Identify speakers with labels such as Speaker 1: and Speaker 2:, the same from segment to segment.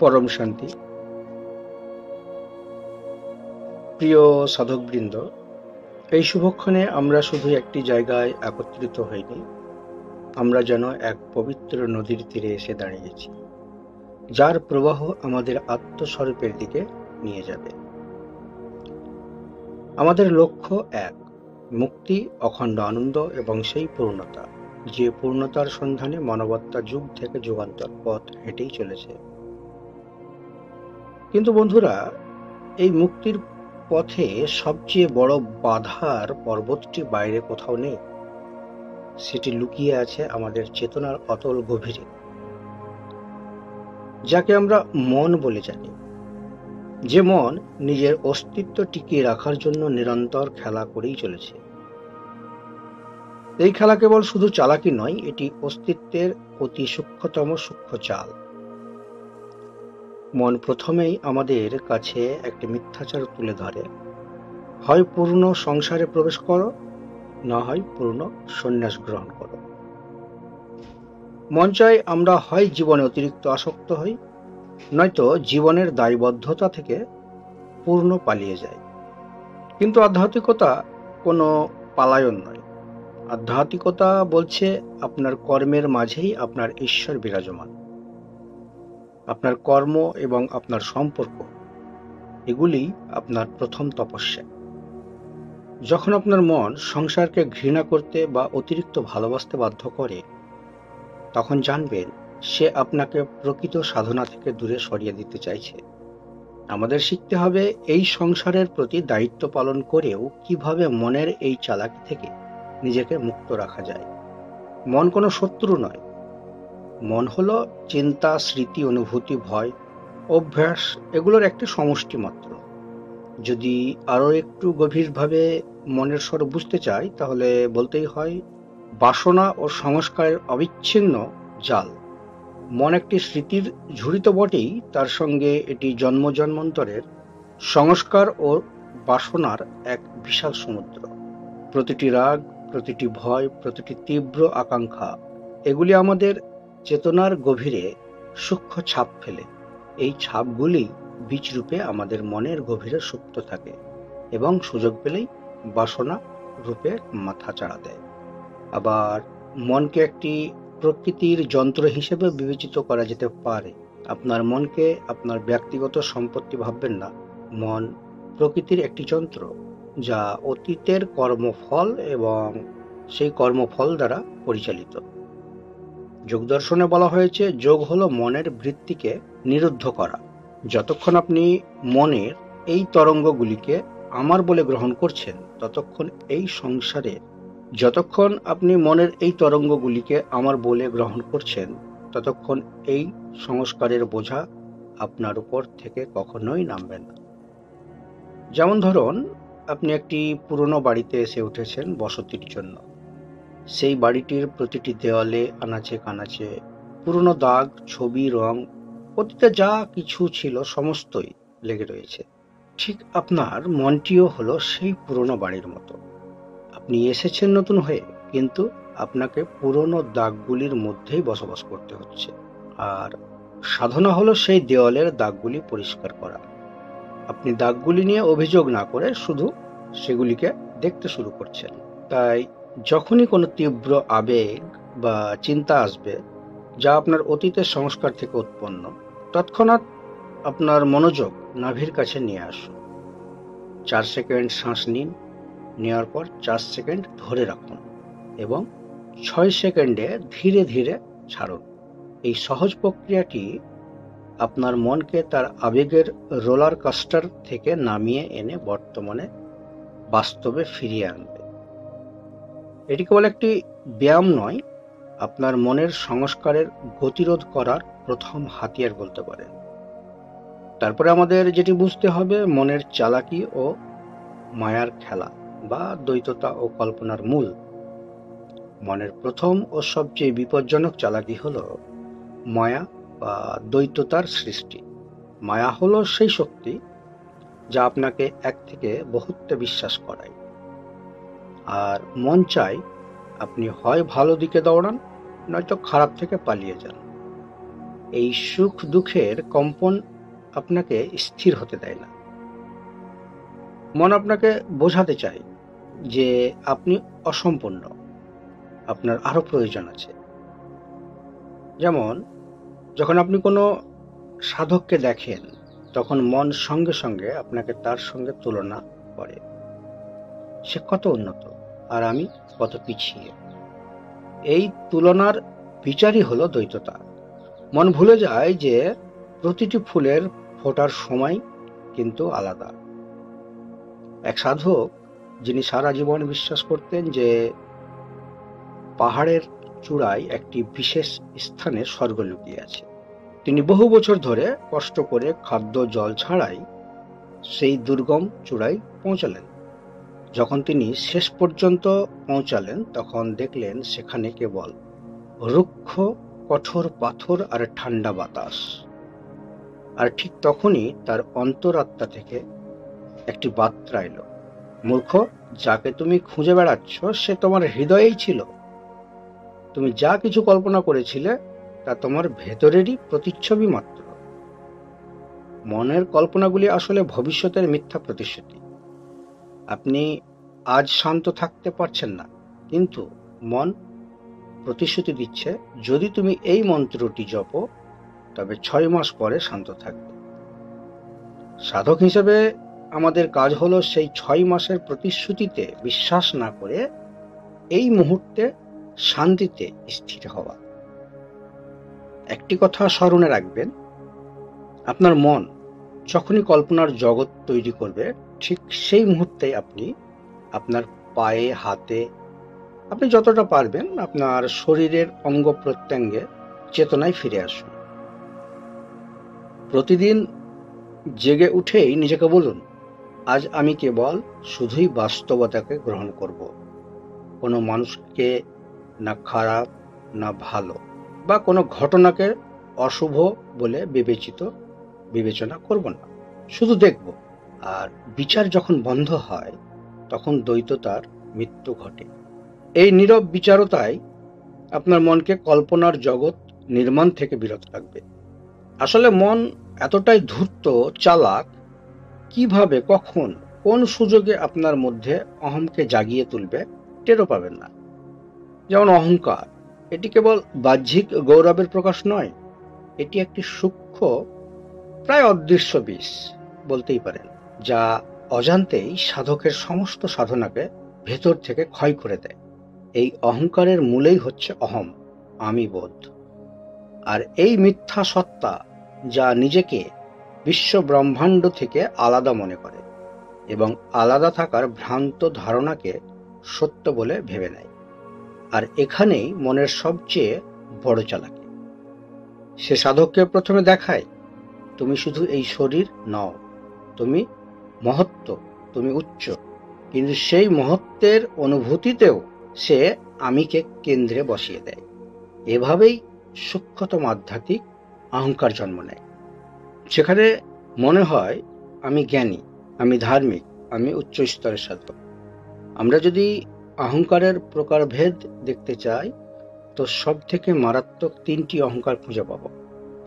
Speaker 1: পরম শান্তি। প্রিয় সাধকবৃন্দ, এই শুভক্ষণে আমরা শুধু একটি জায়গায় একত্রিত হইনি, আমরা যেন এক পবিত্র নদীর তীরে এসে দাঁড়িয়েছি, যার প্রবাহ আমাদের আত্মস্বরূপের দিকে নিয়ে যাবে। আমাদের লক্ষ্য এক, মুক্তি, অখণ্ড আনন্দ এবং সেই পূর্ণতা, যে পূর্ণতার সন্ধানে মানবতা যুগ থেকে যুগান্তর পথ হেঁটেই চলেছে। কিন্তু বন্ধুরা, এই মুক্তির পথে সবচেয়ে বড় বাধার পর্বতটি বাইরে কোথাও নেই, সেটি লুকিয়ে আছে আমাদের চেতনার অতল গভীরে, যাকে আমরা মন বলে জানি। যে মন নিজের অস্তিত্ব টিকিয়ে রাখার জন্য নিরন্তর খেলা করেই চলেছে। এই খেলা কেবল শুধু চালাকি নয়, এটি অস্তিত্বের অতি সূক্ষ্মতম সূক্ষ্ম চাল। মন প্রথমেই আমাদের কাছে একটি মিথ্যাচার তুলে ধরে, হয় পূর্ণ সংসারে প্রবেশ করো, না হয় পূর্ণ সন্ন্যাস গ্রহণ করো। মন চাই আমরা হয় জীবনে অতিরিক্ত আসক্ত হই, নয়তো জীবনের দায়বদ্ধতা থেকে পূর্ণ পালিয়ে যায়। কিন্তু আধ্যাত্মিকতা কোনো পালায়ন নয়। আধ্যাত্মিকতা বলছে আপনার কর্মের মাঝেই আপনার ঈশ্বর বিরাজমান। আপনার কর্ম এবং আপনার সম্পর্ক, এগুলি আপনার প্রথম তপস্যা। যখন আপনার মন সংসারকে ঘৃণা করতে বা অতিরিক্ত ভালোবাসতে বাধ্য করে, তখন জানবেন সে আপনাকে প্রকৃত সাধনা থেকে দূরে সরিয়ে দিতে চাইছে। আমাদের শিখতে হবে এই সংসারের প্রতি দায়িত্ব পালন করেও কিভাবে মনের এই চালাকি থেকে নিজেকে মুক্ত রাখা যায়। মন কোনো শত্রু নয়। মন হলো চিন্তা, স্মৃতি, অনুভূতি, ভয়, অভ্যাস, এগুলোর একটি সমষ্টি মাত্র। যদি আরো একটু গভীরভাবে মনের স্বরূপ বুঝতে চাই, তাহলে বলতেই হয় বাসনা ও সংস্কারের অবিচ্ছিন্ন জাল। মন একটি স্মৃতির ঝুড়ি তো বটেই, তার সঙ্গে এটি জন্ম জন্মান্তরের সংস্কার ও বাসনার এক বিশাল সমুদ্র। প্রতিটি রাগ, প্রতিটি ভয়, প্রতিটি তীব্র আকাঙ্ক্ষা, এগুলি আমাদের চেতনার গভীরে সূক্ষ্ম ছাপ ফেলে। এই ছাপগুলি বীজরূপে আমাদের মনের গভীরে সুপ্ত থাকে এবং সুযোগ পেলেই বাসনা রূপে মাথা চাড়া দেয়। আবার মনকে একটি প্রকৃতির যন্ত্র হিসেবে বিবেচিত করা যেতে পারে। আপনার মনকে আপনার ব্যক্তিগত সম্পত্তি ভাববেন না। মন প্রকৃতির একটি যন্ত্র, যা অতীতের কর্মফল এবং সেই কর্মফল দ্বারা পরিচালিত। যোগ দর্শনে বলা হয়েছে, যোগ হলো মনের বৃত্তিকে নিরুদ্ধ করা। যতক্ষণ আপনি মনের এই তরঙ্গগুলিকে আমার বলে গ্রহণ করছেন, ততক্ষণ এই সংসারে যতক্ষণ আপনি মনের এই তরঙ্গগুলিকে আমার বলে গ্রহণ করছেন, ততক্ষণ এই সংস্কারের বোঝা আপনার উপর থেকে কখনোই নামবে না। যেমন ধরুন, আপনি একটি পুরনো বাড়িতে এসে উঠেছেন বসতির জন্য। সেই বাড়িটির প্রতিটি দেওয়ালে আনাচে কানাচে পুরনো দাগ, ছবি, রং, অতীতে যা কিছু ছিল সমস্তই লেগে রয়েছে। ঠিক আপনার মনটিও হলো সেই পুরনো বাড়ির মতো। আপনি এসেছেন নতুন হয়ে, কিন্তু আপনাকে পুরনো দাগগুলির মধ্যেই বসবাস করতে হচ্ছে। আর সাধনা হলো সেই দেওয়ালের দাগগুলি পরিষ্কার করা। আপনি দাগগুলি নিয়ে অভিযোগ না করে শুধু সেগুলিকে দেখতে শুরু করছেন। তাই যখনই কোনো তীব্র আবেগ বা চিন্তা আসবে, যা আপনার অতীতের সংস্কার থেকে উৎপন্ন, তৎক্ষণাৎ আপনার মনোযোগ নাভির কাছে নিয়ে আসুন। 4 সেকেন্ড শ্বাস নিন, নেওয়ার পর 4 সেকেন্ড ধরে রাখুন এবং 6 সেকেন্ডে ধীরে ধীরে ছাড়ুন। এই সহজ প্রক্রিয়াটি আপনার মনকে তার আবেগের রোলার কোস্টার থেকে নামিয়ে এনে বর্তমানে বাস্তবে ফিরিয়ে আনবে। এটি কেবল একটি ব্যায়াম নয়, আপনার মনের সংস্কারের গতিরোধ করার প্রথম হাতিয়ার বলতে পারেন। তারপরে আমাদের যেটি বুঝতে হবে, মনের চালাকি ও মায়ার খেলা বা দ্বৈততা ও কল্পনার মূল। মনের প্রথম ও সবচেয়ে বিপজ্জনক চালাকি হলো মায়া বা দ্বৈততার সৃষ্টি। মায়া হলো সেই শক্তি যা আপনাকে এক থেকে বহুত্বে বিশ্বাস করায়। আর মন চাই আপনি হয় ভালো দিকে দৌড়ান, নয়তো খারাপ থেকে পালিয়ে যান। এই সুখ দুঃখের কম্পন আপনাকে স্থির হতে দেয় না। মন আপনাকে বোঝাতে চায় যে আপনি অসম্পূর্ণ, আপনার আরো প্রয়োজন আছে। যেমন যখন আপনি কোনো সাধককে দেখেন, তখন মন সঙ্গে সঙ্গে আপনাকে তার সঙ্গে তুলনা করে। সে কত উন্নত আর আমি কত পিছিয়ে। এই তুলনার বিচারই হলো দ্বৈততা। মন ভুলে যায় যে প্রতিটি ফুলের ফোটার সময় কিন্তু আলাদা। এক সাধক, যিনি সারা জীবন বিশ্বাস করতেন যে পাহাড়ের চূড়ায় একটি বিশেষ স্থানে স্বর্গ লুকিয়ে আছে, তিনি বহু বছর ধরে কষ্ট করে খাদ্য জল ছাড়াই সেই দুর্গম চূড়ায় পৌঁছালেন। যখন তিনি শেষ পর্যন্ত পৌঁছালেন, তখন দেখলেন সেখানে কেবল রুক্ষ কঠোর পাথর আর ঠান্ডা বাতাস। আর ঠিক তখনই তার অন্তরাত্মা থেকে একটি বার্তা এলো, মূর্খ, যাকে তুমি খুঁজে বেড়াচ্ছ সে তোমার হৃদয়েই ছিল। তুমি যা কিছু কল্পনা করেছিলে তা তোমার ভেতরেরই প্রতিচ্ছবি মাত্র। মনের কল্পনাগুলি আসলে ভবিষ্যতের মিথ্যা প্রতিশ্রুতি। আপনি আজ শান্ত থাকতে পারছেন না, কিন্তু মন প্রতিশ্রুতি দিচ্ছে, যদি তুমি এই মন্ত্রটি জপো তবে 6 মাস পরে শান্ত থাকবে। সাধক হিসেবে আমাদের কাজ হলো সেই 6 মাসের প্রতিশ্রুতিতে বিশ্বাস না করে এই মুহূর্তে শান্তিতে স্থির হওয়া। একটি কথা স্মরণে রাখবেন, আপনার মন যখনই কল্পনার জগৎ তৈরি করবে, ঠিক সেই মুহূর্তে আপনি আপনার পায়ে, হাতে, আপনি যতটা পারবেন আপনার শরীরের অঙ্গ প্রত্যঙ্গে চেতনায় ফিরে আসুন। প্রতিদিন জেগে উঠেই নিজেকে বলুন, আজ আমি কেবল শুধুই বাস্তবতাকে গ্রহণ করব। কোনো মানুষকে না খারাপ না ভালো বা কোনো ঘটনাকে অশুভ বলে বিবেচনা করব না, শুধু দেখব। আর বিচার যখন বন্ধ হয়, তখন দ্বৈততার মৃত্যু ঘটে। এই নীরব বিচারতাই আপনার মনকে কল্পনার জগৎ নির্মাণ থেকে বিরত রাখবে। আসলে মন এতটাই ধূর্ত, চালাক, কিভাবে, কখন, কোন সুযোগে আপনার মধ্যে অহংকে জাগিয়ে তুলবে টেরও পাবেন না। যেমন অহংকার, এটি কেবল বাহ্যিক গৌরবের প্রকাশ নয়, এটি একটি সূক্ষ্ম, প্রায় অদৃশ্য বিষ বলতেই পারেন, যা অজান্তেই সাধকের সমস্ত সাধনাকে ভেতর থেকে ক্ষয় করে দেয়। এই অহংকারের মূলেই হচ্ছে অহম, আমি বোধ। আর এই মিথ্যা সত্তা, যা নিজেকে বিশ্ব ব্রহ্মাণ্ড থেকে আলাদা মনে করে এবং আলাদা থাকার ভ্রান্ত ধারণাকে সত্য বলে ভেবে নেয়। আর এখানেই মনের সবচেয়ে বড় চালাকি। সে সাধককে প্রথমে দেখায়, তুমি শুধু এই শরীর নও, তুমি মহত্ব, তুমি উচ্চ। কিন্তু সেই মহত্বের অনুভূতিতেও সে আমিকে কেন্দ্রে বসিয়ে দেয়। এভাবেই সূক্ষ্মতম আধ্যাত্মিক অহংকার জন্ম নেয়, যেখানে মনে হয় আমি জ্ঞানী, আমি ধার্মিক, আমি উচ্চ স্তরের সাধক। আমরা যদি অহংকারের প্রকারভেদ দেখতে চাই, তো সব থেকে মারাত্মক 3টি অহংকার খুঁজে পাব: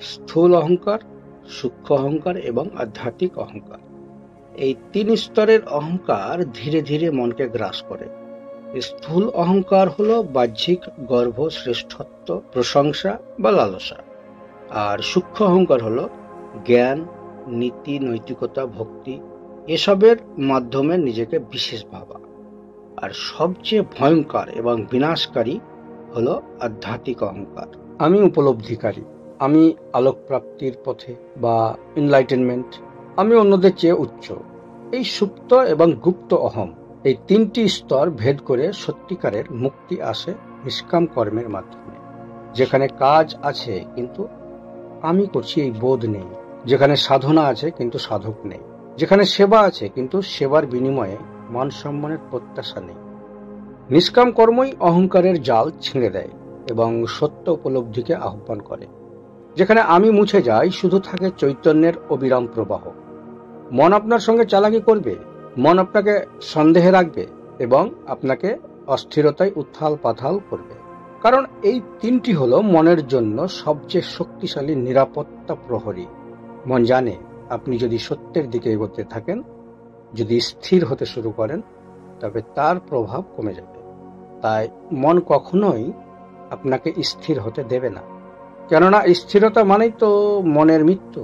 Speaker 1: স্থূল অহংকার, সূক্ষ্ম অহংকার এবং আধ্যাত্মিক অহংকার। এই 3 স্তরের অহংকার ধীরে ধীরে মনকে গ্রাস করে। স্থূল অহংকার হলো বাহ্যিক গর্ব, শ্রেষ্ঠত্ব, প্রশংসা বা লালসা। আর সূক্ষ্ম অহংকার হলো জ্ঞান, নীতি, নৈতিকতা, ভক্তি, এসবের মাধ্যমে নিজেকে বিশেষ ভাবা। আর সবচেয়ে ভয়ঙ্কর এবং বিনাশকারী হলো আধ্যাত্মিক অহংকার। আমি উপলব্ধিকারী, আমি আলোক প্রাপ্তির পথে বা এনলাইটেনমেন্ট, আমি অন্যদের চেয়ে উচ্চ। এই সুপ্ত এবং গুপ্ত অহম, এই 3টি স্তর ভেদ করে সত্যিকারের মুক্তি আসে নিষ্কাম কর্মের মাধ্যমে, যেখানে কাজ আছে কিন্তু আমি করছি এই বোধ নেই, যেখানে সাধনা আছে কিন্তু সাধক নেই, যেখানে সেবা আছে কিন্তু সেবার বিনিময়ে মান সম্মানের প্রত্যাশা নেই। নিষ্কাম কর্মই অহংকারের জাল ছিঁড়ে দেয় এবং সত্য উপলব্ধিকে আহ্বান করে। যেখানে আমি মুছে যাই, শুধু থাকে চৈতন্যের অবিরাম প্রবাহ। মন আপনার সঙ্গে চালাকি করবে, মন আপনাকে সন্দেহে রাখবে এবং আপনাকে অস্থিরতায় উত্থাল পাথাল করবে। কারণ এই তিনটি হলো মনের জন্য সবচেয়ে শক্তিশালী নিরাপত্তা প্রহরী। মন জানে আপনি যদি সত্যের দিকে এগোতে থাকেন, যদি স্থির হতে শুরু করেন, তবে তার প্রভাব কমে যাবে। তাই মন কখনোই আপনাকে স্থির হতে দেবে না, কেননা স্থিরতা মানেই তো মনের মৃত্যু।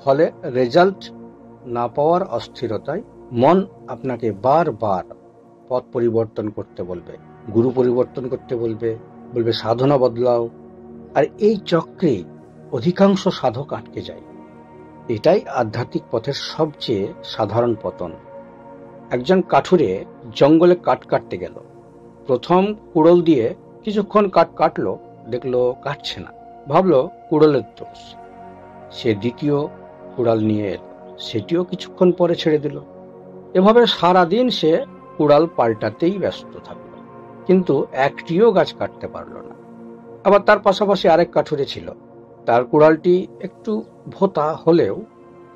Speaker 1: ফলে রেজাল্ট না পাওয়ার অস্থিরতায় মন আপনাকে বারবার পথ পরিবর্তন করতে বলবে, গুরু পরিবর্তন করতে বলবে, বলবে সাধনা বদলাও। আর এই চক্রে অধিকাংশ সাধক আটকে যায়। এটাই আধ্যাত্মিক পথের সবচেয়ে সাধারণ পতন। একজন কাঠুরে জঙ্গলে কাঠ কাটতে গেল। প্রথম কুড়োল দিয়ে কিছুক্ষণ কাঠ কাটলো, দেখলো কাটছে না, ভাবলো কুড়োলের দোষ। সে দ্বিতীয় কুড়াল নিয়ে এলো, সেটিও কিছুক্ষণ পরে ছেড়ে দিল। এভাবে সারাদিন সে কুড়াল পাল্টাতেই ব্যস্ত থাকলো, কিন্তু একটিও গাছ কাটতে পারল না। আবার তার পাশাপাশি আরেক কাঠুরে ছিল, তার কুড়ালটি একটু ভোঁতা হলেও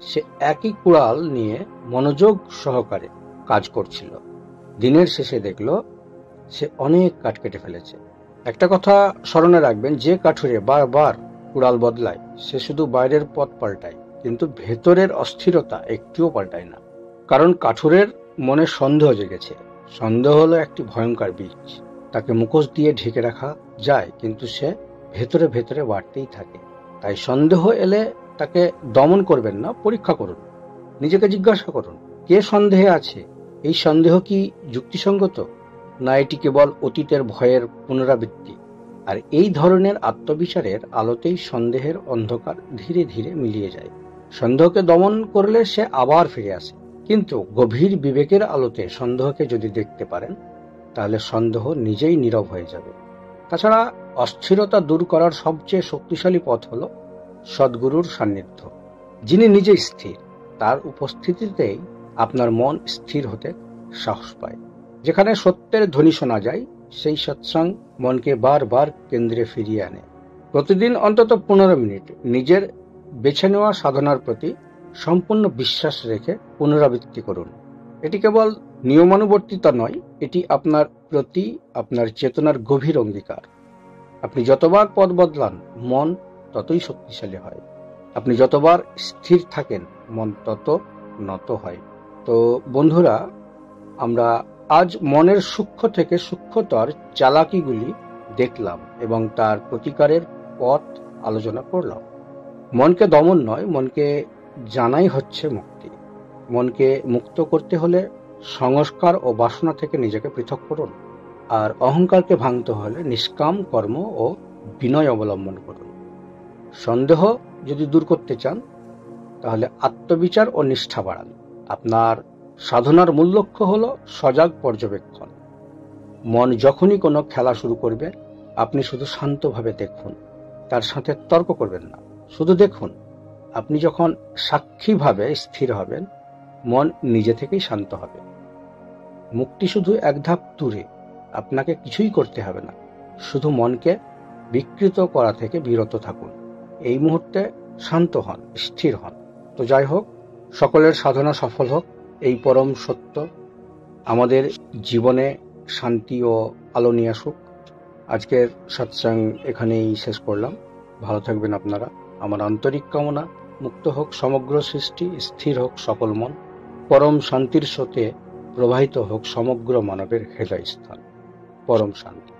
Speaker 1: সে একই কুড়াল নিয়ে মনোযোগ সহকারে কাজ করছিল। দিনের শেষে দেখলো সে অনেক কাঠ কেটে ফেলেছে। একটা কথা স্মরণে রাখবেন, যে কাঠুরে বারবার কুড়াল বদলায় সে শুধু বাইরের পথ পাল্টায়, কিন্তু ভেতরের অস্থিরতা একটিও পাল্টায় না। কারণ কাঠুরের মনে সন্দেহ জেগেছে। সন্দেহ হলো একটি ভয়ঙ্কর বীজ। তাকে মুখোশ দিয়ে ঢেকে রাখা যায়, কিন্তু সে ভেতরে ভেতরে বাড়তেই থাকে। তাই সন্দেহ এলে তাকে দমন করবেন না, পরীক্ষা করুন। নিজেকে জিজ্ঞাসা করুন, কে সন্দেহে আছে? এই সন্দেহ কি যুক্তিসঙ্গত, না এটি কেবল অতীতের ভয়ের পুনরাবৃত্তি? আর এই ধরনের আত্মবিচারের আলোতেই সন্দেহের অন্ধকার ধীরে ধীরে মিলিয়ে যায়। সন্দেহকে দমন করলে সে আবার ফিরে আসে, কিন্তু গভীর বিবেকের আলোতে সন্দেহকে যদি দেখতে পারেন, তাহলে সন্দেহ নিজেই নীরব হয়ে যাবে। তাছাড়া অস্থিরতা দূর করার সবচেয়ে শক্তিশালী পথ হল সদ্গুরুর সান্নিধ্য। যিনি নিজে স্থির, তার উপস্থিতিতেই আপনার মন স্থির হতে সাহস পায়। যেখানে সত্যের ধ্বনি শোনা যায়, সেই সৎসঙ্গ মনকে বারবার কেন্দ্রে ফিরিয়ে আনে। প্রতিদিন অন্তত 15 মিনিট নিজের বেছে নেওয়া সাধনার প্রতি সম্পূর্ণ বিশ্বাস রেখে পুনরাবৃত্তি করুন। এটি কেবল নিয়মানুবর্তিতা নয়, এটি আপনার প্রতি আপনার চেতনার গভীর অঙ্গীকার। আপনি যতবার পথ বদলান, মন ততই শক্তিশালী হয়। আপনি যতবার স্থির থাকেন, মন তত নত হয়। তো বন্ধুরা, আমরা আজ মনের সূক্ষ্ম থেকে সূক্ষ্মতর চালাকিগুলি দেখলাম এবং তার প্রতিকারের পথ আলোচনা করলাম। মনকে দমন নয়, মনকে জানাই হচ্ছে মুক্তি। মনকে মুক্ত করতে হলে সংস্কার ও বাসনা থেকে নিজেকে পৃথক করুন। আর অহংকারকে ভাঙতে হলে নিষ্কাম কর্ম ও বিনয় অবলম্বন করুন। সন্দেহ যদি দূর করতে চান, তাহলে আত্মবিচার ও নিষ্ঠা বাড়ান। আপনার সাধনার মূল লক্ষ্য হল সজাগ পর্যবেক্ষণ। মন যখনই কোনো খেলা শুরু করবে, আপনি শুধু শান্তভাবে দেখুন, তার সাথে তর্ক করবেন না, শুধু দেখুন। আপনি যখন সাক্ষীভাবে স্থির হবেন, মন নিজে থেকেই শান্ত হবে। মুক্তি শুধু এক ধাপ দূরে, আপনাকে কিছুই করতে হবে না, শুধু মনকে বিকৃত করা থেকে বিরত থাকুন। এই মুহূর্তে শান্ত হন, স্থির হন। তো যাই হোক, সকলের সাধনা সফল হোক। এই পরম সত্য আমাদের জীবনে শান্তি ও আলো নিয়ে আসুক। আজকের সৎসঙ্গ এখানেই শেষ করলাম। ভালো থাকবেন আপনারা। আমার আন্তরিক কামনা, মুক্ত হোক সমগ্র সৃষ্টি, স্থির হোক সকল মন, পরম শান্তির স্রোতে প্রবাহিত হোক সমগ্র মানবের হৃদয় স্থান। পরম শান্তি।